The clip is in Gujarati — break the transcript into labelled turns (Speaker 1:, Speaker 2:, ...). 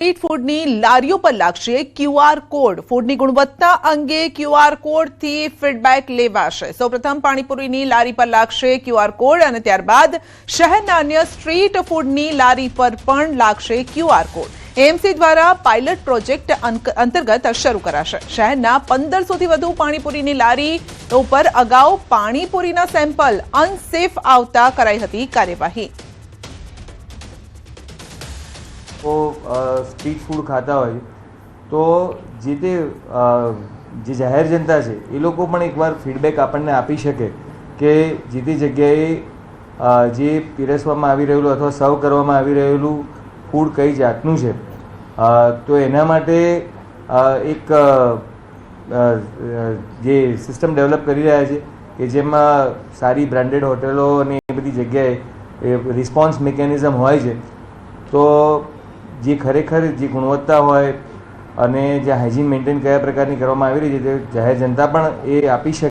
Speaker 1: સ્ટ્રીટ ફૂડની લારીઓ પર લાગશે ક્યુઆર કોડ। ફૂડની ગુણવત્તા અંગે ક્યુઆર કોડથી ફીડબેક લેવાશે। સૌપ્રથમ પાણીપુરીની લારી પર લાગશે ક્યુઆર કોડ અને ત્યારબાદ શહેરના અન્ય સ્ટ્રીટ ફૂડની લારી પર પણ લાગશે ક્યુઆર કોડ। એએમસી દ્વારા પાયલટ પ્રોજેક્ટ અંતર્ગત શરૂ કરાશે। શહેરના 1500થી વધુ પાણીપુરીની લારી ઉપર અગાઉ પાણીપુરીના સેમ્પલ અનસેફ આવતા કરાઈ હતી કાર્યવાહી।
Speaker 2: वो स्ट्रीट फूड खाता હોય તો જે જાહેર જનતા છે એ લોકો પણ એકવાર ફીડબેક આપણને આપી શકે કે જે તે જગ્યાએ જે પીરસવામાં આવી રહેલું અથવા સર્વ કરવામાં આવી રહેલું ફૂડ કઈ જાતનું છે। તો એના માટે એક જે સિસ્ટમ ડેવલપ કરી રહ્યા છે કે જેમાં સારી બ્રાન્ડેડ હોટલો અને એ બધી જગ્યાએ રિસ્પોન્સ મિકેનિઝમ હોય છે। તો જે ખરેખર જે ગુણવત્તા હોય અને જે હાઇજીન મેન્ટેન કયા પ્રકારની કરવામાં આવી રહી છે તે જાહેર જનતા પણ એ આપી શકે।